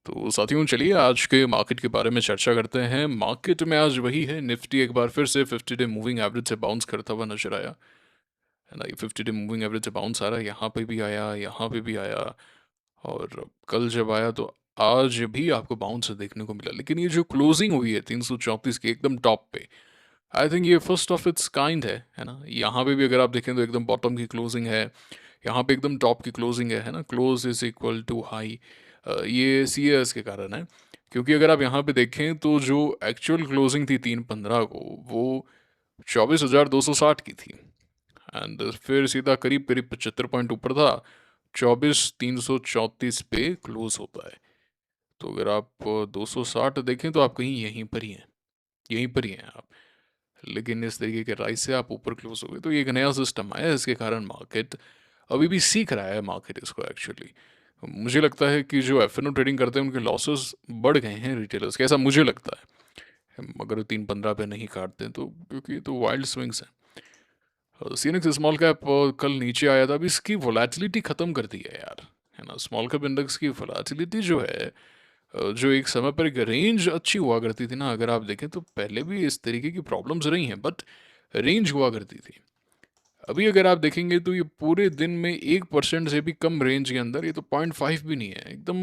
तो साथियों चलिए आज के मार्केट के बारे में चर्चा करते हैं। मार्केट में आज वही है, निफ्टी एक बार फिर से 50 डे मूविंग एवरेज से बाउंस करता हुआ नजर आया है ना। ये 50 डे मूविंग एवरेज से बाउंस आ रहा है, यहाँ पे भी आया, यहाँ पे भी आया, और कल जब आया तो आज भी आपको बाउंस देखने को मिला। लेकिन ये जो क्लोजिंग हुई है 334 की एकदम टॉप पे, आई थिंक ये फर्स्ट ऑफ इट्स काइंड है ना। यहाँ पे भी अगर आप देखें तो एकदम बॉटम की क्लोजिंग है, यहाँ पे एकदम टॉप की क्लोजिंग है ना। Close is equal to high, ये सी एस के कारण है। क्योंकि अगर आप यहाँ पे देखें तो जो एक्चुअल क्लोजिंग थी 3/15 को, वो 24,260 की थी। एंड फिर सीधा करीब करीब 75 पॉइंट ऊपर था, 24,334 पे क्लोज होता है। तो अगर आप 260 देखें तो आप कहीं यहीं पर ही हैं, यहीं पर ही हैं आप। लेकिन इस तरीके के राइज से आप ऊपर क्लोज हो गए, तो ये एक नया सिस्टम है, इसके कारण मार्केट अभी भी सीख रहा है मार्केट इसको एक्चुअली। मुझे लगता है कि जो एफ एन ओ ट्रेडिंग करते हैं उनके लॉसेस बढ़ गए हैं रिटेलर्स के, ऐसा मुझे लगता है। अगर 3/15 पे नहीं काटते हैं तो, क्योंकि ये तो वाइल्ड स्विंग्स हैं। सीनेक्स स्मॉल कैप कल नीचे आया था, अभी इसकी वोलेटिलिटी खत्म कर दी है यार, है ना। स्मॉल कैप इंडेक्स की वोलेटिलिटी जो है, जो एक समय पर एक रेंज अच्छी हुआ करती थी ना, अगर आप देखें तो पहले भी इस तरीके की प्रॉब्लम्स रही हैं, बट रेंज हुआ करती थी। अभी अगर आप देखेंगे तो ये पूरे दिन में 1% से भी कम रेंज के अंदर, ये तो 0.5 भी नहीं है, एकदम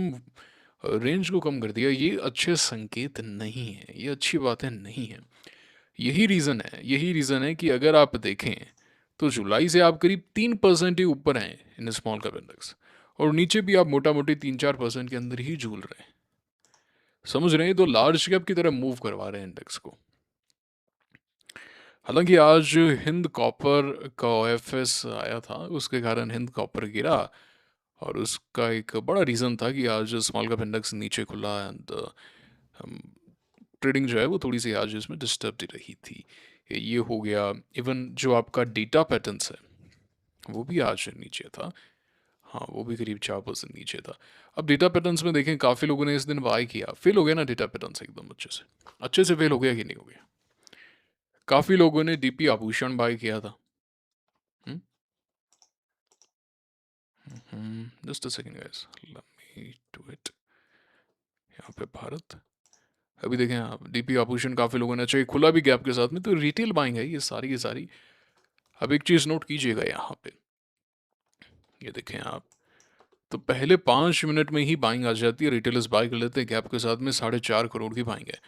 रेंज को कम कर दिया। ये अच्छे संकेत नहीं है, ये अच्छी बातें नहीं है। यही रीज़न है कि अगर आप देखें तो जुलाई से आप करीब 3% ही ऊपर हैं इन स्मॉल कैप इंडेक्स, और नीचे भी आप मोटा मोटी 3-4% के अंदर ही झूल रहे हैं। समझ रहे हैं, तो लार्ज कैप की तरह मूव करवा रहे हैं इंडेक्स को। हालांकि आज हिंद कॉपर का ओएफएस आया था, उसके कारण हिंद कॉपर गिरा, और उसका एक बड़ा रीज़न था कि आज स्मॉल कैप इंडेक्स नीचे खुला, एंड ट्रेडिंग जो है वो थोड़ी सी आज इसमें डिस्टर्ब रही थी। ये हो गया। इवन जो आपका डेटा पैटर्न्स है वो भी आज नीचे था। हाँ, वो भी करीब 4% नीचे था। अब डेटा पैटर्न्स में देखें, काफ़ी लोगों ने इस दिन बाय किया, फेल हो गया ना डेटा पैटर्न्स एकदम अच्छे से फेल हो गया कि नहीं हो गया। काफ़ी लोगों ने डीपी आभूषण बाय किया था। Just a second guys, let me do it. यहाँ पे भारत, अभी देखें आप, डीपी आभूषण काफ़ी लोगों ने अच्छा, ये खुला भी गैप के साथ में, तो रिटेल बाइंग है ये सारी की सारी। अब एक चीज़ नोट कीजिएगा यहाँ पे, ये देखें आप, तो पहले 5 मिनट में ही बाइंग आ जाती है, रिटेलर्स बाय कर लेते हैं गैप के साथ में, 4.5 करोड़ की बाइंग है।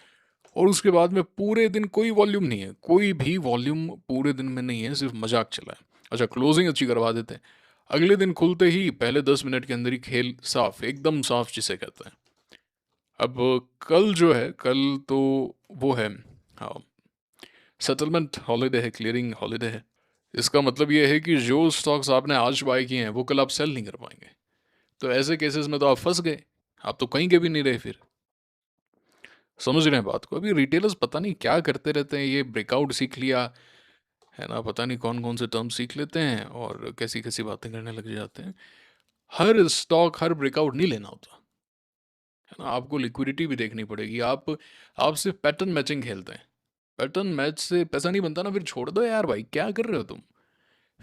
और उसके बाद में पूरे दिन कोई वॉल्यूम नहीं है, कोई भी वॉल्यूम पूरे दिन में नहीं है, सिर्फ मजाक चला है। अच्छा, क्लोजिंग अच्छी करवा देते हैं, अगले दिन खुलते ही पहले 10 मिनट के अंदर ही खेल साफ, एकदम साफ जिसे कहते हैं। अब कल जो है, कल तो वो है, हाँ, सेटलमेंट हॉलीडे है, क्लियरिंग हॉलीडे है। इसका मतलब ये है कि जो स्टॉक्स आपने आज बाय किए हैं वो कल आप सेल नहीं कर पाएंगे। तो ऐसे केसेस में तो आप फंस गए, आप तो कहीं के भी नहीं रहे फिर। समझ रहे हैं बात को। अभी रिटेलर्स पता नहीं क्या करते रहते हैं, ये ब्रेकआउट सीख लिया है ना, पता नहीं कौन कौन से टर्म सीख लेते हैं और कैसी कैसी बातें करने लग जाते हैं। हर स्टॉक हर ब्रेकआउट नहीं लेना होता है ना, आपको लिक्विडिटी भी देखनी पड़ेगी। आप सिर्फ पैटर्न मैचिंग खेलते हैं, पैटर्न मैच से पैसा नहीं बनता ना, फिर छोड़ दो यार भाई, क्या कर रहे हो तुम।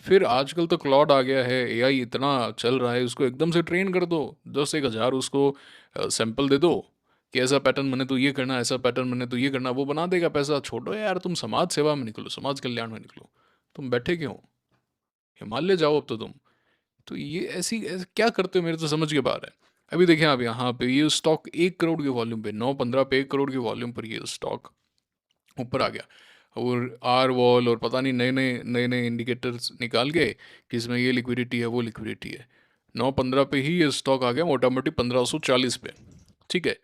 फिर आजकल तो क्लॉड आ गया है, एआई इतना चल रहा है, उसको एकदम से ट्रेन कर दो, 10-1 हज़ार उसको सैंपल दे दो कि ऐसा पैटर्न बने तो ये करना, ऐसा पैटर्न बने तो ये करना, वो बना देगा। पैसा छोड़ो यार, तुम समाज सेवा में निकलो, समाज कल्याण में निकलो। तुम बैठे क्यों, हिमालय जाओ अब तो तुम। तो ये ऐसे क्या करते हो, मेरे तो समझ के बाहर है। अभी देखें आप, यहाँ पे ये स्टॉक 1 करोड़ के वॉल्यूम पे, 9/15 पे 1 करोड़ के वॉल्यूम पर ये स्टॉक ऊपर आ गया। और आर वॉल और पता नहीं नए नए इंडिकेटर्स निकाल के कि इसमें ये लिक्विडिटी है वो लिक्विडिटी है। 9/15 पे ही ये स्टॉक आ गया मोटा मोटी 1540 पे, ठीक है।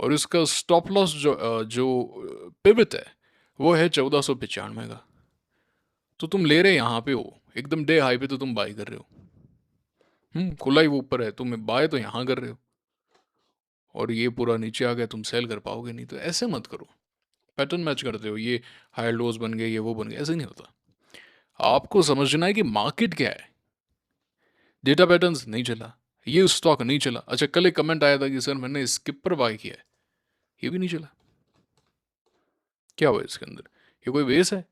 और इसका स्टॉप लॉस जो पिवट है वो है 1495 का। तो तुम ले रहे यहाँ पे हो, एकदम डे हाई पे तो तुम बाई कर रहे हो। खुला ही वो ऊपर है, तुम बाय तो यहाँ कर रहे हो, और ये पूरा नीचे आ गया, तुम सेल कर पाओगे नहीं। तो ऐसे मत करो, पैटर्न मैच करते हो, ये हायर लोज बन गए, ये वो बन गए, ऐसे नहीं होता। आपको समझना है कि मार्केट क्या है। डेटा पैटर्न्स नहीं चला, ये स्टॉक नहीं चला। अच्छा, कल एक कमेंट आया था कि सर मैंने स्किपर बाय किया है, ये भी नहीं चला। क्या हुआ इसके अंदर, ये कोई बेस है?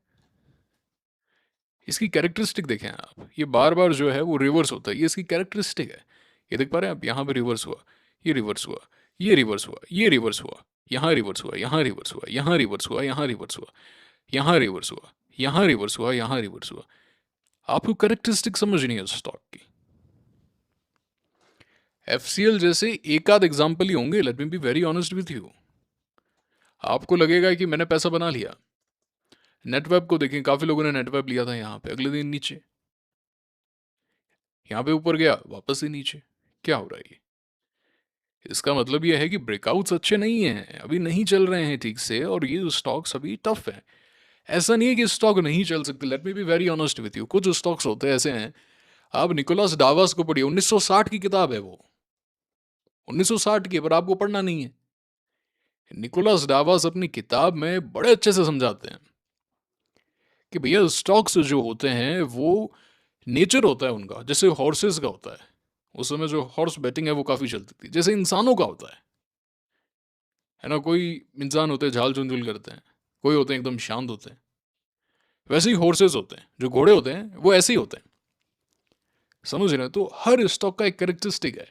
इसकी कैरेक्टरिस्टिक देखें आप, ये बार बार जो है वो रिवर्स होता है, ये इसकी कैरेक्टरिस्टिक है। ये देख पा रहे हैं आप, यहाँ पे रिवर्स हुआ, ये रिवर्स हुआ, ये रिवर्स हुआ, ये रिवर्स हुआ, यहाँ रिवर्स हुआ, यहाँ रिवर्स हुआ, यहाँ रिवर्स हुआ, यहाँ रिवर्स हुआ, यहाँ रिवर्स हुआ, यहाँ रिवर्स हुआ, यहाँ रिवर्स हुआ। आपको करेक्टरिस्टिक समझ नहीं है स्टॉक की। एफसीएल जैसे एक आध एग्जाम्पल ही होंगे, let me be very honest with you. आपको लगेगा कि मैंने पैसा बना लिया। नेटवेब को देखें, काफी लोगों ने नेटवेब लिया था, यहाँ पे अगले दिन नीचे, यहाँ पे ऊपर गया, वापस ही नीचे। क्या हो रहा है ये? इसका मतलब यह है कि ब्रेकआउट्स अच्छे नहीं हैं, अभी नहीं चल रहे हैं ठीक से, और ये स्टॉक्स अभी टफ है। ऐसा नहीं है कि स्टॉक नहीं चल सकते, let me be very honest with you. कुछ स्टॉक्स होते हैं ऐसे हैं, आप निकोलस डावास को पढ़िए, 1960 की किताब है वो, 1960 की, पर आपको पढ़ना नहीं है। निकोलस डावास अपनी किताब में बड़े अच्छे से समझाते हैं कि भैया स्टॉक्स जो होते हैं वो नेचर होता है उनका, जैसे हॉर्सेस का होता है। उस समय जो हॉर्स बैटिंग है वो काफ़ी चलती थी, जैसे इंसानों का होता है ना। कोई इंसान होते हैं झाल झुंझुल करते हैं, कोई होते हैं एकदम शांत होते हैं। वैसे ही हॉर्सेस होते हैं, जो घोड़े होते हैं वो ऐसे ही होते हैं, समझ रहे हैं? तो हर स्टॉक का एक कैरेक्टरिस्टिक है।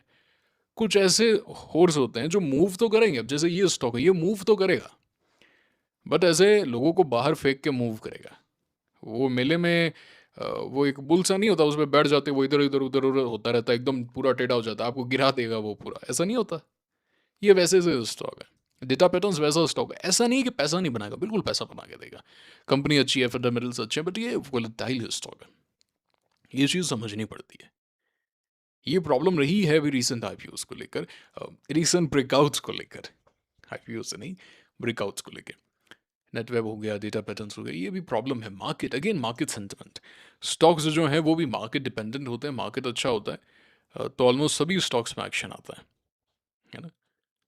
कुछ ऐसे हॉर्स होते हैं जो मूव तो करेंगे, अब जैसे ये स्टॉक है ये मूव तो करेगा, बट ऐसे लोगों को बाहर फेंक के मूव करेगा। वो मेले में वो एक बुल सा नहीं होता, उसमें बैठ जाते, वो इधर इधर उधर उधर होता रहता है, एकदम पूरा टेढ़ा हो जाता है, आपको गिरा देगा वो पूरा, ऐसा नहीं होता। ये वैसे से स्टॉक है, डेटा पैटर्न्स वैसा स्टॉक है। ऐसा नहीं है कि पैसा नहीं बनाएगा, बिल्कुल पैसा बना के देगा, कंपनी अच्छी है, फंडामेंटल्स अच्छे हैं, बट ये वोलेटाइल स्टॉक है, ये चीज़ समझनी पड़ती है। ये प्रॉब्लम रही है अभी रिसेंट आईपीओस को लेकर, रिसेंट ब्रेकआउट्स को लेकर, आईपीओ से नहीं, ब्रेकआउट्स को लेकर। नेटवेब हो गया, डेटा पैटर्न्स हो गया, ये भी प्रॉब्लम है। Market, again market sentiment. Stocks जो हैं वो भी मार्केट डिपेंडेंट होते हैं, मार्केट अच्छा होता है तो ऑलमोस्ट सभी स्टॉक्स में एक्शन आता है ना।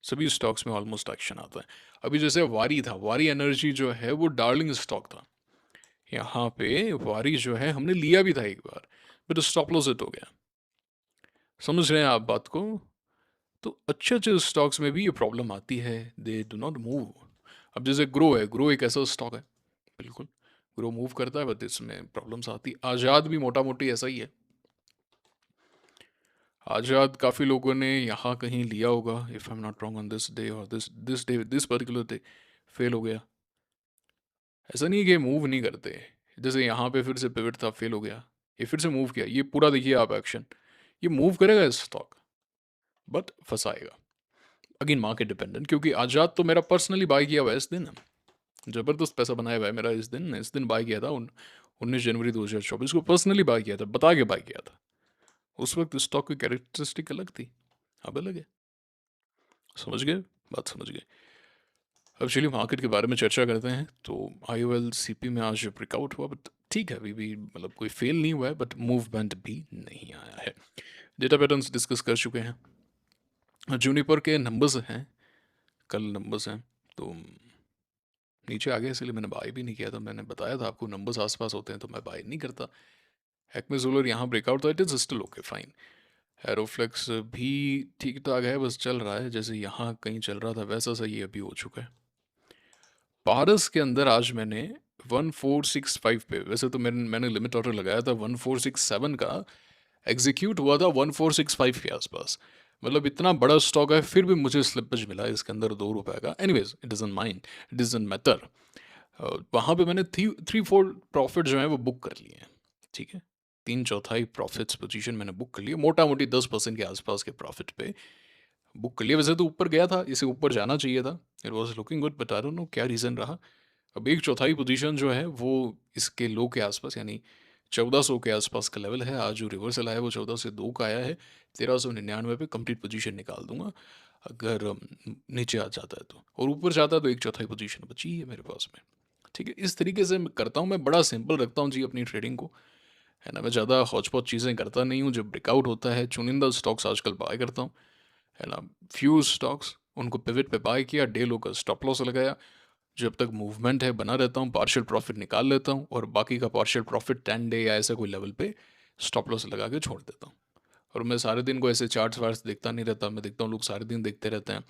सभी स्टॉक्स में ऑलमोस्ट एक्शन आता है। अभी जैसे वारी था, वारी एनर्जी जो है वो डार्लिंग स्टॉक था, यहाँ पे वारी जो है हमने लिया भी था एक बार, बट स्टॉप लॉस हिट हो गया। समझ रहे हैं आप बात को? तो अच्छे अच्छे स्टॉक्स में भी ये प्रॉब्लम आती है, दे डू नॉट मूव। अब जैसे ग्रो है, ग्रो एक ऐसा स्टॉक है, बिल्कुल ग्रो मूव करता है, बट इसमें प्रॉब्लम्स आती। आज़ाद भी मोटा मोटी ऐसा ही है। आज़ाद काफ़ी लोगों ने यहाँ कहीं लिया होगा, if I am not wrong, on this day और this day, this particular day fail हो गया। ऐसा नहीं है कि मूव नहीं करते, जैसे यहाँ पे फिर से पिवट था, फेल हो गया, ये फिर से मूव किया, ये पूरा देखिए आप एक्शन, ये मूव करेगा स्टॉक, बट फंसाएगा। अगेन मार्केट डिपेंडेंट, क्योंकि आज़ाद तो मेरा पर्सनली बाय किया हुआ है, इस दिन ज़बरदस्त पैसा बनाया हुआ है मेरा, इस दिन बाय किया था, 19 जनवरी 2024 को पर्सनली बाय किया था, बता के बाय किया था। उस वक्त स्टॉक की कैरेक्टरिस्टिक अलग थी, अब अलग है। समझ गए? बात समझ गए? अब चलिए मार्केट के बारे में चर्चा करते हैं। तो IOL CP में आज ब्रेकआउट हुआ, बट ठीक है, अभी भी मतलब कोई फेल नहीं हुआ है, बट मूवमेंट भी नहीं आया है। डेटा पैटर्न्स डिस्कस कर चुके हैं। जूनिपर के नंबर्स हैं, कल नंबर्स हैं, तो नीचे आ गया, इसलिए मैंने बाय भी नहीं किया था। मैंने बताया था आपको, नंबर्स आसपास होते हैं तो मैं बाय नहीं करता। एक्मे सोलर यहाँ ब्रेकआउट था, it is still okay fine. Aeroflex भी ठीक ठाक है, बस चल रहा है, जैसे यहाँ कहीं चल रहा था वैसा सही अभी हो चुका है। पारस के अंदर आज मैंने 1465 पे, वैसे तो मैंने लिमिट ऑर्डर लगाया था 1467 का, एग्जीक्यूट हुआ था 1465 के आसपास। मतलब इतना बड़ा स्टॉक है, फिर भी मुझे स्लिपेज मिला इसके अंदर ₹2 का। Anyways it doesn't mind, it doesn't matter. वहाँ पे मैंने 3-4 प्रॉफिट जो है वो बुक कर लिए हैं, ठीक है। 3/4 प्रॉफिट्स पोजीशन मैंने बुक कर लिए, मोटा मोटी 10% के आसपास के प्रॉफिट पे बुक कर लिया। वैसे तो ऊपर गया था, इसे ऊपर जाना चाहिए था, it was looking good, but I don't know क्या रीज़न रहा। अब 1/4 पोजीशन जो है वो इसके लो के आसपास, यानी 1400 के आसपास का लेवल है। आज जो रिवर्सल आया वो 14 से 2 का आया है, 1399 पे कंप्लीट पोजीशन निकाल दूंगा अगर नीचे आ जाता है तो, और ऊपर जाता है तो 1/4 पोजीशन बची है मेरे पास में, ठीक है। इस तरीके से मैं करता हूँ, मैं बड़ा सिंपल रखता हूँ जी अपनी ट्रेडिंग को, है ना। मैं ज़्यादा हौच पौच चीज़ें करता नहीं हूँ। जब ब्रेकआउट होता है, चुनिंदा स्टॉक्स आजकल बाय करता हूँ, है ना। फ्यू स्टॉक्स, उनको पिवट पे बाय किया, डे लो का स्टॉप लॉस लगाया, जब तक मूवमेंट है बना रहता हूँ, पार्शियल प्रॉफिट निकाल लेता हूँ, और बाकी का पार्शियल प्रॉफिट 10 डे या ऐसे कोई लेवल पे स्टॉप लॉस लगा के छोड़ देता हूँ। और मैं सारे दिन को ऐसे चार्ट्स वार्ट्स देखता नहीं रहता, मैं देखता हूँ लोग सारे दिन देखते रहते हैं,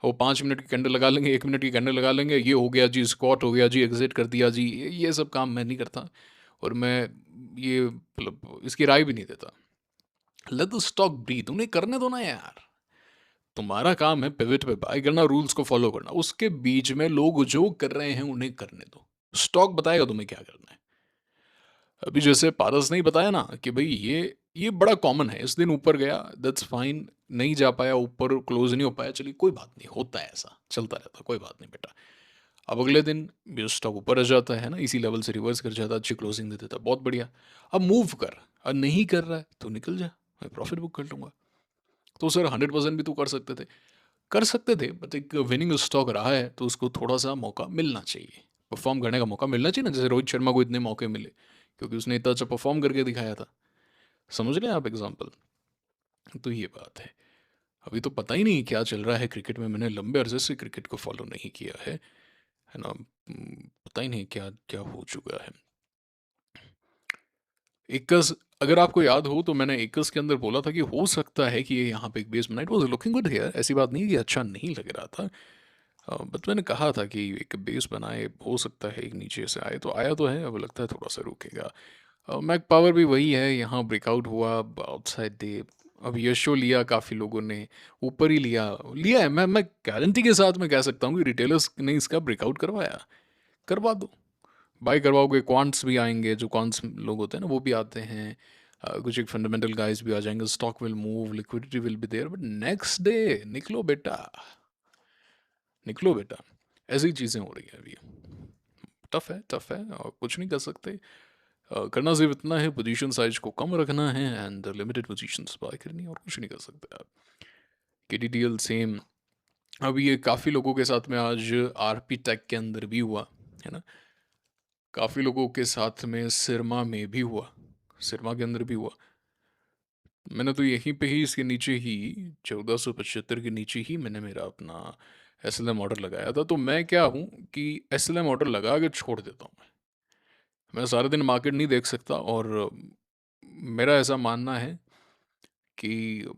वो 5 मिनट की कैंडल लगा लेंगे, 1 मिनट की कैंडल लगा लेंगे, ये हो गया जी, स्क्वाट हो गया जी, एग्जिट कर दिया जी, ये सब काम मैं नहीं करता। और मैं ये मतलब इसकी राय भी नहीं देता। लेट द स्टॉक ब्रीथ, उन्हें करने दो ना यार। तुम्हारा काम है पिवट पे बाय करना, रूल्स को फॉलो करना, उसके बीच में लोग जो कर रहे हैं उन्हें करने दो। स्टॉक बताएगा तुम्हें क्या करना है। अभी जैसे पारस ने ही बताया ना कि भाई ये बड़ा कॉमन है, इस दिन ऊपर गया, दैट्स फाइन, नहीं जा पाया ऊपर, क्लोज नहीं हो पाया, चलिए कोई बात नहीं, होता है, ऐसा चलता रहता, कोई बात नहीं बेटा। अब अगले दिन भी स्टॉक ऊपर आ जाता है ना, इसी लेवल से रिवर्स कर जाता, अच्छी क्लोजिंग दे देता, बहुत बढ़िया। अब मूव कर, अब नहीं कर रहा है तो निकल जा, मैं प्रॉफिट बुक कर लूंगा। तो सर 100% भी तो कर सकते थे, बट एक विनिंग स्टॉक रहा है तो उसको थोड़ा सा मौका मिलना चाहिए, परफॉर्म करने का मौका मिलना चाहिए ना, जैसे रोहित शर्मा को इतने मौके मिले क्योंकि उसने इतना अच्छा परफॉर्म करके दिखाया था। समझ रहे हैं आप एग्जाम्पल? तो ये बात है। अभी तो पता ही नहीं क्या चल रहा है क्रिकेट में, मैंने लंबे अरसे से क्रिकेट को फॉलो नहीं किया है ना। पता ही नहीं क्या क्या हो चुका है। एकस, अगर आपको याद हो तो मैंने एकस के अंदर बोला था कि हो सकता है कि ये यहाँ पे एक बेस बनाए, it was looking good here, ऐसी बात नहीं कि अच्छा नहीं लग रहा था। बट मैंने कहा था कि एक बेस बनाए, हो सकता है एक नीचे से आए, तो आया तो है, अब लगता है थोड़ा सा रुकेगा। मैक पावर भी वही है, यहाँ ब्रेकआउट हुआ आउटसाइड डे, अब यशो लिया काफ़ी लोगों ने, ऊपर ही लिया लिया है। मैं गारंटी के साथ मैं कह सकता हूँ कि रिटेलर्स ने इसका ब्रेकआउट करवाया, करवा दो, बाय करवाओगे, क्वांट्स भी आएंगे, जो क्वांट्स लोग होते हैं ना वो भी आते हैं, कुछ एक फंडामेंटल गाइस भी आ जाएंगे, stock will move, liquidity will be there, but next day निकलो बेटा, निकलो बेटा। ऐसी चीज़ें हो रही है अभी। टफ है और कुछ नहीं कर सकते। करना सिर्फ इतना है, पोजीशन साइज को कम रखना है एंड लिमिटेड पोजीशंस बाय करनी है, और कुछ नहीं कर सकते आप। केटीडीएल सेम। अब ये काफ़ी लोगों के साथ में आज आरपी टेक के अंदर भी हुआ है ना, काफ़ी लोगों के साथ में सिरमा में भी हुआ, सिरमा के अंदर भी हुआ। मैंने तो यहीं पे ही इसके नीचे ही 1475 के नीचे ही मैंने मेरा अपना एस एल एम ऑर्डर लगाया था। तो मैं क्या हूँ कि एस एल एम ऑर्डर लगा के छोड़ देता हूँ। मैं सारे दिन मार्केट नहीं देख सकता, और मेरा ऐसा मानना है कि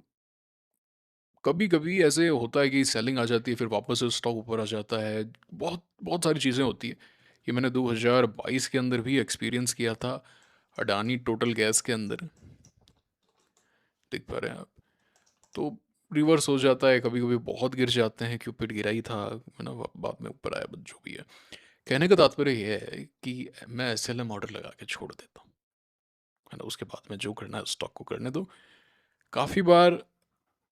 कभी कभी ऐसे होता है कि सेलिंग आ जाती है, फिर वापस से स्टॉक ऊपर आ जाता है, बहुत बहुत सारी चीज़ें होती है। ये मैंने 2022 के अंदर भी एक्सपीरियंस किया था, अडानी टोटल गैस के अंदर, देख पा रहे हैं आप। तो रिवर्स हो जाता है, कभी कभी बहुत गिर जाते हैं, क्यूपिड गिरा ही था, है ना, बाद में ऊपर आया, बट जो भी है, कहने का तात्पर्य यह है कि मैं एस एल एम ऑर्डर लगा के छोड़ देता हूँ, है ना, उसके बाद में जो करना है स्टॉक को करने दो। काफ़ी बार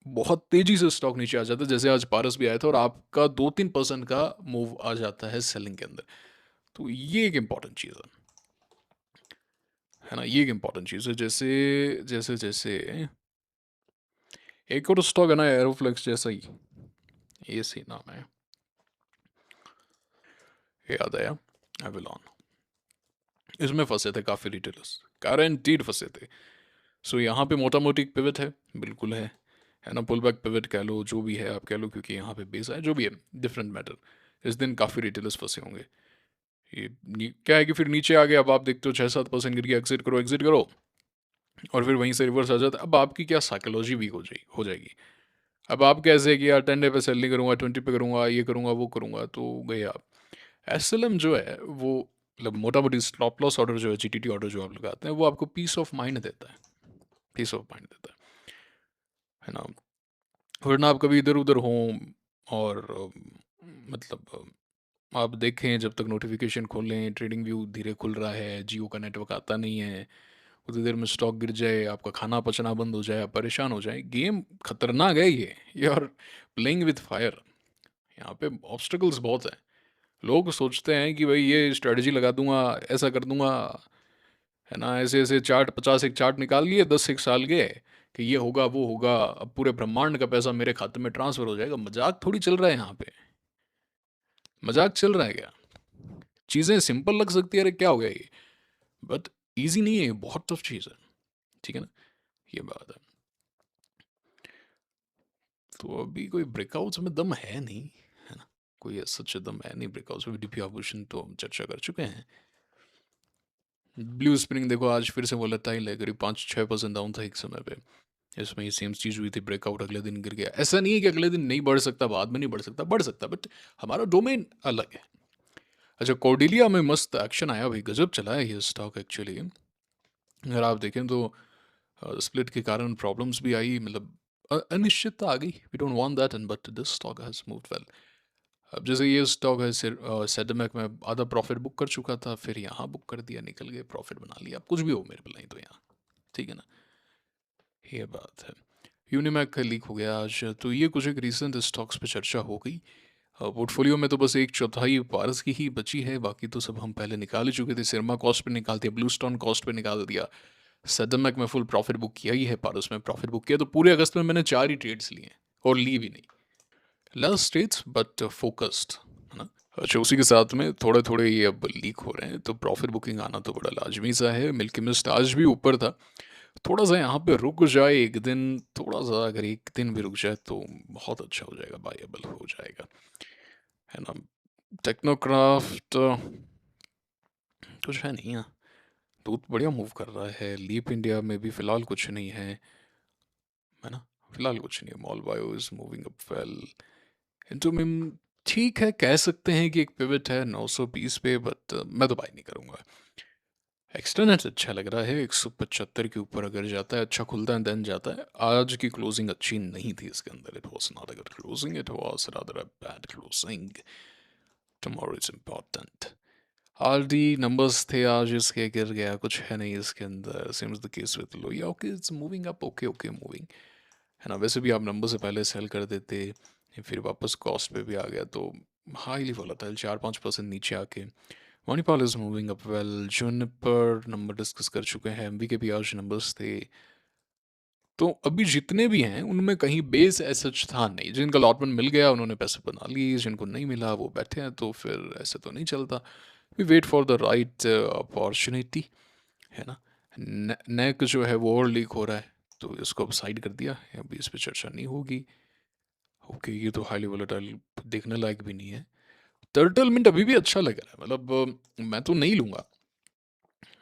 बहुत तेजी से स्टॉक नीचे आ जाता है, जैसे आज पारस भी आया था और आपका 2-3% का मूव आ जाता है सेलिंग के अंदर। तो ये एक इम्पॉर्टेंट चीज़ है ना, ये एक इम्पॉर्टेंट चीज़ है। जैसे जैसे जैसे एक और स्टॉक है ना एरोफ्लेक्स जैसा ही, ये सी नाम है, याद आया, एविलॉन। इसमें फंसे थे काफ़ी रिटेलर्स, गारंटीड फंसे थे। सो यहाँ पे मोटा मोटी पिवट है, बिल्कुल है ना, पुल बैक पिवट कह लो, जो भी है आप कह लो, क्योंकि यहाँ पे बेस है, जो भी है डिफरेंट मैटर। इस दिन काफ़ी रिटेलर्स फंसे होंगे। क्या है कि फिर नीचे आ गया, अब आप देखते हो 6-7% गिर गया, एग्जिट करो एग्जिट करो, और फिर वहीं से रिवर्स आ जाता है। अब आपकी क्या साइकोलॉजी वीक हो जाएगी। अब आप कैसे कि यार 10 डे पे सेल नहीं करूँगा, 20 पे करूँगा, ये करूँगा वो करूँगा, तो गए आप। एस एल एम जो है वो, मतलब मोटा मोटी स्टॉप लॉस ऑर्डर जो है, जी टी टी ऑर्डर जो आप लगाते हैं, वो आपको पीस ऑफ माइंड देता है, पीस ऑफ माइंड देता है ना। वरना आप कभी इधर उधर हों, और मतलब आप देखें जब तक नोटिफिकेशन खोलें, ट्रेडिंग व्यू धीरे खुल रहा है, जियो का नेटवर्क आता नहीं है, उतनी देर में स्टॉक गिर जाए, आपका खाना पचना बंद हो जाए, आप परेशान हो जाए। गेम खतरनाक है ये, you are playing with fire. यहाँ पे ऑब्स्टिकल्स बहुत हैं। लोग सोचते हैं कि भाई ये स्ट्रेटजी लगा दूंगा, ऐसा कर दूंगा, है ना, ऐसे ऐसे चार्ट, 50 एक चार्ट निकाल लिए 10 एक साल के, कि ये होगा वो होगा, अब पूरे ब्रह्मांड का पैसा मेरे खाते में ट्रांसफर हो जाएगा। मजाक थोड़ी चल रहा है यहाँ पे, मजाक चल रहा है क्या? चीज़ें सिंपल लग सकती है, अरे क्या हो गया ये, बट ईजी नहीं है, ये बहुत टफ चीज़ है, ठीक है ना, ये बात है। तो अभी कोई ब्रेकआउट्स में दम है नहीं, है ना, कोई सच दम है नहीं ब्रेकआउट्स में। डीपी आभूषण तो हम चर्चा कर चुके हैं। ब्लू स्प्रिंग देखो आज फिर से वोलेटाइल है, करीब 5-6% डाउन था एक समय पे, इसमें ये सेम चीज़ हुई थी, ब्रेकआउट अगले दिन गिर गया। ऐसा नहीं है कि अगले दिन नहीं बढ़ सकता, बाद में नहीं बढ़ सकता, बढ़ सकता, बट हमारा डोमेन अलग है। अच्छा, कॉर्डिलिया में मस्त एक्शन आया भाई, गजब चला है ये स्टॉक एक्चुअली। अगर आप देखें तो स्प्लिट के कारण प्रॉब्लम्स भी आई, मतलब अनिश्चितता आ गई, we don't want that and but this stock has moved well. अब जैसे ये स्टॉक है सेडमेक में आधा प्रॉफिट बुक कर चुका था, फिर यहाँ बुक कर दिया, निकल गए, प्रॉफिट बना लिया। अब कुछ भी हो मेरे पे नहीं तो यहाँ, ठीक है ना, ये बात है। यूनिमैक का लीक हो गया आज, तो ये कुछ एक रिसेंट स्टॉक्स पे चर्चा हो गई। पोर्टफोलियो में तो बस एक चौथाई पारस की ही बची है, बाकी तो सब हम पहले निकाल ही चुके थे। सिरमा कॉस्ट पे निकाल दिया, ब्लू स्टोन कॉस्ट पे निकाल दिया, सेडमेक में फुल प्रॉफिट बुक किया ही है, पारस में प्रॉफिट बुक किया। तो पूरे अगस्त में मैंने 4 ही ट्रेड्स लिए हैं और ली भी नहीं। लेस ट्रेड्स बट फोकस्ड, है ना। अच्छा, उसी के साथ में थोड़े थोड़े ये अब लीक हो रहे हैं, तो प्रॉफिट बुकिंग आना तो बड़ा लाजमी सा है। मिल्की मिस्ट आज भी ऊपर था, थोड़ा सा यहाँ पे रुक जाए एक दिन, थोड़ा सा अगर एक दिन भी रुक जाए तो बहुत अच्छा हो जाएगा, बायबल हो जाएगा, है ना। टेक्नोक्राफ्ट कुछ है नहीं है, दूध बढ़िया मूव कर रहा है। लीप इंडिया में भी फिलहाल कुछ नहीं है ना, फिलहाल कुछ नहीं है। Mol bio is moving up well. Into meme ठीक है, कह सकते हैं कि एक पिवट है 920 पे, बट मैं तो बाय नहीं करूंगा। एक्सटर्नेट अच्छा लग रहा है, 175 के ऊपर अगर जाता है, अच्छा खुलता है, देन जाता है। आज की क्लोजिंग अच्छी नहीं थी इसके अंदर, it was not a good closing, it was rather a bad closing. Tomorrow is important. RD numbers थे आज, इसके गिर गया, कुछ है नहीं इसके अंदर। Seems the case with low, या okay it's moving up, okay okay moving, है ना। वैसे भी आप नंबर से पहले सेल कर देते, फिर वापस कॉस्ट पे भी आ गया, तो हाईली वोलेटाइल, 4-5% नीचे आके। Manipal is moving up well. Juniper number discuss कर चुके हैं, एमवी के भी आज नंबर्स थे। तो अभी जितने भी हैं उनमें कहीं बेस सच था नहीं। जिनका लॉटमेंट मिल गया उन्होंने पैसे बना लिए, जिनको नहीं मिला वो बैठे हैं, तो फिर ऐसे तो नहीं चलता। We wait for the right opportunity, है ना। नेक जो है वो और लीक हो रहा है, तो इसको अब साइड कर दिया, अभी इस पर चर्चा नहीं होगी। ओके, ये तो हाईली वोलेटाइल, देखने लायक भी नहीं है। टर्टल मिंट अभी भी अच्छा लग रहा है, मतलब मैं तो नहीं लूँगा,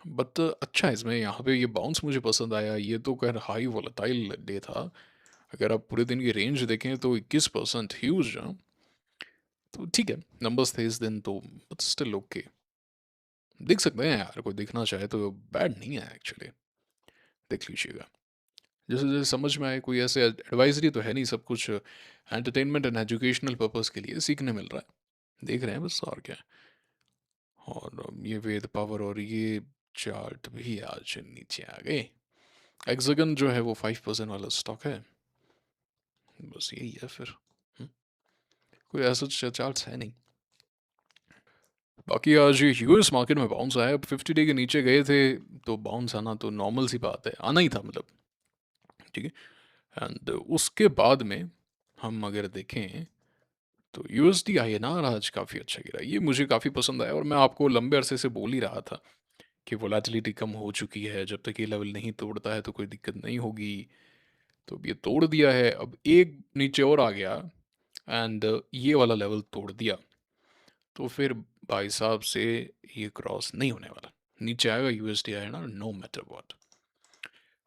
बट अच्छा है इसमें। यहाँ पे ये बाउंस मुझे पसंद आया, ये तो खैर हाई वोलेटाइल डे था। अगर आप पूरे दिन की रेंज देखें तो 21% ह्यूज, तो ठीक है, नंबर्स थे इस दिन तो, बट स्टिल ओके, देख सकते हैं यार, कोई देखना चाहे तो बैड नहीं है एक्चुअली, देख लीजिएगा। जैसे जैसे समझ में आए, कोई ऐसे एडवाइजरी तो है नहीं, सब कुछ एंटरटेनमेंट एंड एजुकेशनल पर्पस के लिए सीखने मिल रहा है, देख रहे हैं बस, और क्या है। और ये वेद पावर और ये चार्ट भी आज नीचे आ गए। एक्सगन जो है वो 5% वाला स्टॉक है, बस यही है फिर। हम्म, कोई ऐसा चार्ट्स है नहीं। बाकी आज यूएस मार्केट में बाउंस आया, अब 50 डे के नीचे गए थे, तो बाउंस आना तो नॉर्मल सी बात है, आना ही था मतलब, ठीक है। एंड उसके बाद में हम अगर देखें तो यूएसडी आईएनआर आज काफ़ी अच्छा गिरा, ये मुझे काफ़ी पसंद आया। और मैं आपको लंबे अरसे से बोल ही रहा था कि वोलेटिलिटी कम हो चुकी है, जब तक ये लेवल नहीं तोड़ता है तो कोई दिक्कत नहीं होगी। तो अब ये तोड़ दिया है, अब एक नीचे और आ गया, एंड ये वाला लेवल तोड़ दिया, तो फिर भाई साहब से ये क्रॉस नहीं होने वाला, नीचे आएगा USD INR no matter what.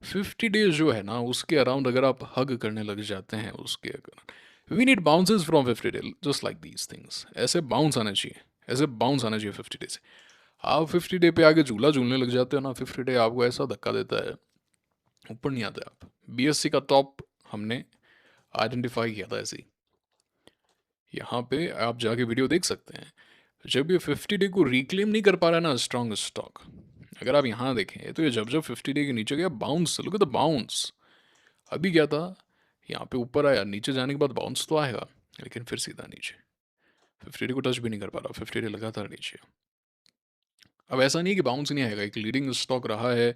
50 days जो है ना उसके अराउंड अगर आप हग करने लग जाते हैं उसके, अगर we need bounces from 50 day, just like these things, ऐसे बाउंस आने चाहिए, ऐसे बाउंस आने चाहिए 50 डे से। आप 50 डे पे आगे झूला झूलने लग जाते हो ना, 50 डे आपको ऐसा धक्का देता है, ऊपर नहीं आते आप। बीएससी का टॉप हमने आइडेंटिफाई किया था ऐसे ही, यहाँ पे आप जाके वीडियो देख सकते हैं। जब ये 50 डे को रिक्लेम नहीं कर पा रहा है ना स्ट्रॉन्ग स्टॉक, अगर आप यहाँ देखें तो ये जब जब 50 डे के नीचे गया, bounce, look at the bounce. अभी क्या था, यहाँ पे ऊपर आया, नीचे जाने के बाद बाउंस तो आएगा, लेकिन फिर सीधा नीचे। 50 डे को टच भी नहीं कर पा रहा, 50 डे लगातार नीचे। अब ऐसा नहीं है कि बाउंस नहीं आएगा, एक लीडिंग स्टॉक रहा है,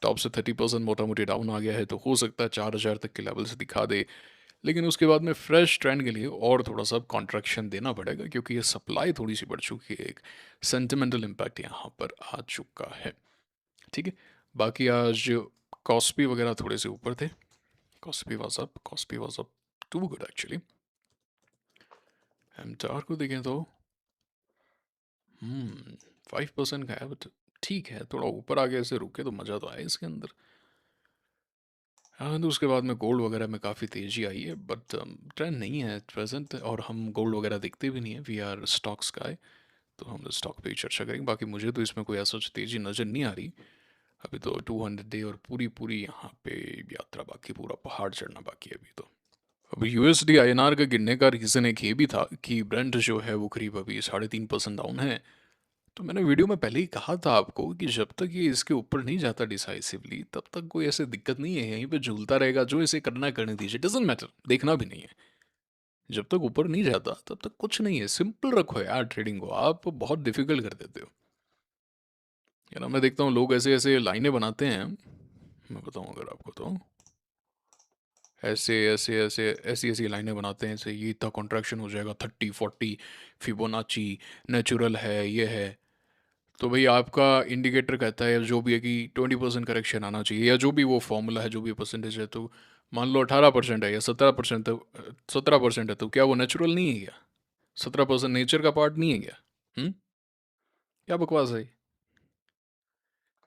टॉप से 30% मोटा मोटी डाउन आ गया है, तो हो सकता है 4000 तक के लेवल से दिखा दे। लेकिन उसके बाद में फ्रेश ट्रेंड के लिए और थोड़ा सा कॉन्ट्रैक्शन देना पड़ेगा, क्योंकि ये सप्लाई थोड़ी सी बढ़ चुकी है, एक सेंटिमेंटल इम्पैक्ट यहाँ पर आ चुका है, ठीक है। बाकी आज कॉस्पी वगैरह थोड़े से ऊपर थे, Kospi was up too good actually. MTAR को देखें तो 5% का है, बट ठीक है, थोड़ा ऊपर आगे ऐसे रुके तो मज़ा तो आया इसके अंदर। हाँ, तो उसके बाद में गोल्ड वगैरह में काफ़ी तेज़ी आई है, बट ट्रेंड नहीं है प्रेजेंट, और हम गोल्ड वगैरह देखते भी नहीं है, वी आर स्टॉक्स का है, तो हम स्टॉक पे ही चर्चा करेंगे। बाकी मुझे तो इसमें कोई ऐसा तेज़ी नज़र नहीं आ रही। अभी तो 200 डे और पूरी पूरी यहाँ पे यात्रा बाकी, पूरा पहाड़ चढ़ना बाकी है अभी तो। अभी यूएसडी आईएनआर का गिरने का रीज़न एक ये भी था कि ब्रेंट जो है वो करीब अभी 3.5% डाउन है। तो मैंने वीडियो में पहले ही कहा था आपको कि जब तक ये इसके ऊपर नहीं जाता डिसाइसिवली तब तक कोई ऐसे दिक्कत नहीं है, यहीं पे झूलता रहेगा, जो इसे करना है करने दीजिए, डजेंट मैटर, देखना भी नहीं है। जब तक ऊपर नहीं जाता तब तक कुछ नहीं है, सिंपल रखो यार ट्रेडिंग को, आप बहुत डिफिकल्ट कर देते हो। मैं देखता हूँ लोग ऐसे ऐसे लाइनें बनाते हैं, मैं बताऊँ अगर आपको तो ऐसे ऐसे ऐसे ऐसी ऐसी लाइनें बनाते हैं, ऐसे ये इतना कॉन्ट्रैक्शन हो जाएगा 30 40 फिबोनाची नेचुरल है ये है। तो भाई आपका इंडिकेटर कहता है या जो भी है कि 20% करेक्शन आना चाहिए, या जो भी वो फॉर्मूला है, जो भी परसेंटेज है, तो मान लो 18% है या 17%, तो 17% है, तो क्या वो नेचुरल नहीं है क्या? 17% नेचर का पार्ट नहीं है क्या? हम्म, क्या बकवास है ये?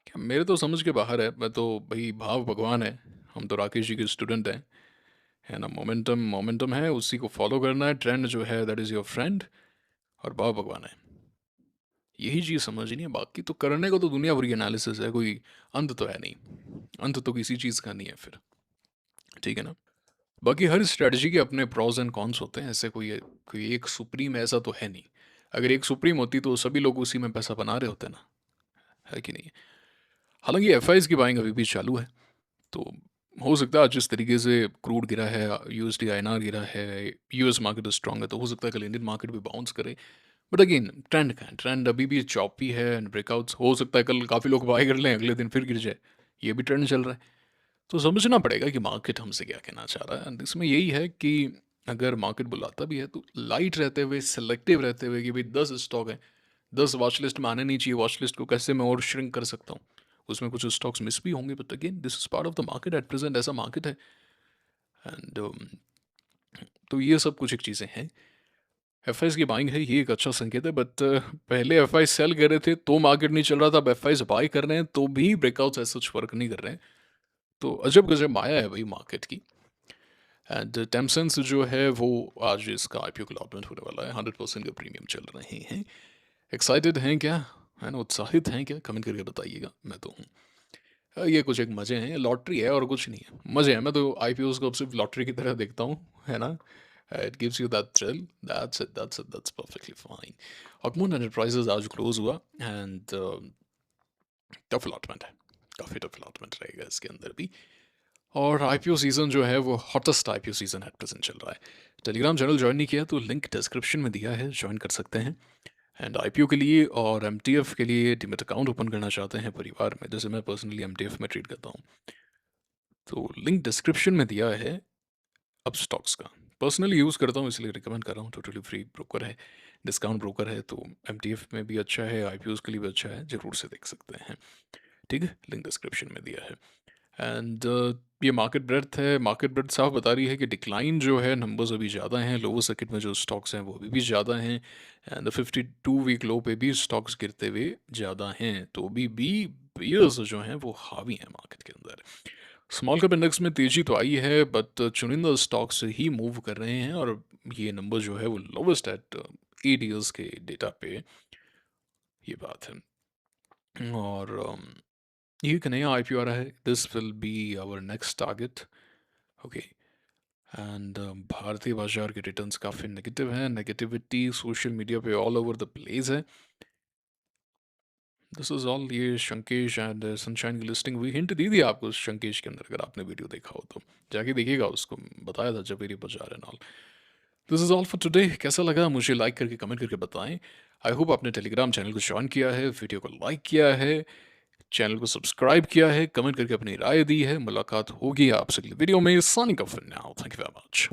क्या मेरे तो समझ के बाहर है। मैं तो भाई भाव भगवान है, हम तो राकेश जी के स्टूडेंट हैं, है ना। मोमेंटम मोमेंटम है, उसी को फॉलो करना है, ट्रेंड जो है दैट इज़ योर फ्रेंड, और भाव भगवान है, यही चीज़ समझनी है। बाकी तो करने को तो दुनिया भर की एनालिसिस है, कोई अंत तो है नहीं, अंत तो किसी चीज़ का नहीं है फिर, ठीक है ना। बाकी हर स्ट्रेटजी के अपने प्रॉज एंड कॉन्स होते हैं, ऐसे कोई एक सुप्रीम ऐसा तो है नहीं। अगर एक सुप्रीम होती तो सभी लोग उसी में पैसा बना रहे होते ना, है कि नहीं। हालांकि एफ की बाइंग अभी भी चालू है, तो हो सकता है आज जिस तरीके से क्रूड गिरा है, यूएसडी आईएनआर गिरा है, यूएस मार्केट स्ट्रांग है, तो हो सकता है कल इंडियन मार्केट भी बाउंस करे। बट अगेन ट्रेंड का ट्रेंड अभी भी चॉपी है एंड ब्रेकआउट्स, हो सकता है कल काफ़ी लोग बाय कर लें, अगले दिन फिर गिर जाए, ये भी ट्रेंड चल रहा है। तो समझना पड़ेगा कि मार्केट हमसे क्या कहना चाह रहा है, एंड इसमें यही है कि अगर मार्केट बुलाता भी है तो लाइट रहते हुए, सेलेक्टिव रहते हुए, कि भाई 10 स्टॉक हैं, 10 वॉच लिस्ट में आने नहीं चाहिए, वॉच लिस्ट को कैसे मैं और श्रिंक कर सकता हूँ, उसमें कुछ स्टॉक्स मिस भी होंगे, but again this is part of the market at present, ऐसा मार्केट है। एंड तो ये सब कुछ एक चीज़ें हैं। एफ की बाइंग है, ये एक अच्छा संकेत है, बट पहले एफ सेल कर रहे थे तो मार्केट नहीं चल रहा था, अब एफ बाय कर रहे हैं तो भी ब्रेकआउट्स ऐसा कुछ फर्क नहीं कर रहे हैं। तो अजब गजब माया है भाई मार्केट की। एंड टेमसेंस जो है वो आज इसका आईपीओ का अलॉटमेंट होने वाला है, 100% का प्रीमियम चल रहे हैं। एक्साइटेड हैं क्या, है ना, उत्साहित हैं क्या, कमेंट करके बताइएगा, मैं तो हूँ। ये कुछ एक मज़े हैं, लॉटरी है और कुछ नहीं है, मज़े हैं। मैं तो आईपीओ को अब सिर्फ लॉटरी की तरह देखता हूँ, है ना। It gives you that thrill, that's perfectly fine. अकमून एंटरप्राइजेज आज क्लोज हुआ, एंड टफ अलॉटमेंट है, काफ़ी टफ अलॉटमेंट रहेगा इसके अंदर भी। और आईपीओ सीज़न जो है वो hottest IPO season at present चल रहा है। टेलीग्राम चैनल ज्वाइन नहीं किया तो लिंक डिस्क्रिप्शन में दिया है, ज्वाइन कर सकते हैं। एंड आईपीओ के लिए और एमटीएफ के लिए डीमैट अकाउंट ओपन करना चाहते हैं परिवार में, जैसे मैं पर्सनली एमटीएफ में ट्रेड करता हूँ, तो लिंक डिस्क्रिप्शन में दिया है। अब स्टॉक्स का पर्सनली यूज़ करता हूँ इसलिए रिकमेंड कर रहा हूँ, टोटली फ्री ब्रोकर है, डिस्काउंट ब्रोकर है, तो एमटीएफ में भी अच्छा है, आईपीओ के लिए भी अच्छा है, ज़रूर से देख सकते हैं। ठीक है, लिंक डिस्क्रिप्शन में दिया है। एंड ये मार्केट ब्रेड्थ है, मार्केट ब्रेड्थ साफ बता रही है कि डिक्लाइन जो है नंबर्स अभी ज़्यादा हैं, लोअर सर्किट में जो स्टॉक्स हैं वो अभी भी ज़्यादा हैं, एंड 52 वीक लो पे भी स्टॉक्स गिरते हुए ज़्यादा हैं, तो अभी भी बियर्स जो हैं वो हावी हैं मार्केट के अंदर। स्मॉल कैप इंडेक्स में तेज़ी तो आई है, बट चुनिंदा स्टॉक्स ही मूव कर रहे हैं, और ये नंबर जो है वो लोवेस्ट एट 8 ईयर्स के डेटा पे, ये बात है। और ये एक नया आईपीओ आ रहा है, this will be our next target, okay. And भारतीय बाजार के रिटर्न्स काफ़ी नेगेटिव हैं, नेगेटिविटी सोशल मीडिया पे ऑल ओवर द प्लेस है। दिस इज ऑल, ये शंकेश एंड सनशाइन की लिस्टिंग हुई, हिंट दी थी आपको शंकेश के अंदर, अगर आपने वीडियो देखा हो तो जाके देखिएगा, उसको बताया था जवेरी बाजार and all. This is all for today, कैसा लगा मुझे लाइक करके कमेंट करके बताएं। आई होप आपने टेलीग्राम चैनल को ज्वाइन किया है, वीडियो को लाइक किया है, चैनल को सब्सक्राइब किया है, कमेंट करके अपनी राय दी है। मुलाकात होगी आपसे अगली वीडियो में, signing off for now, thank you very much.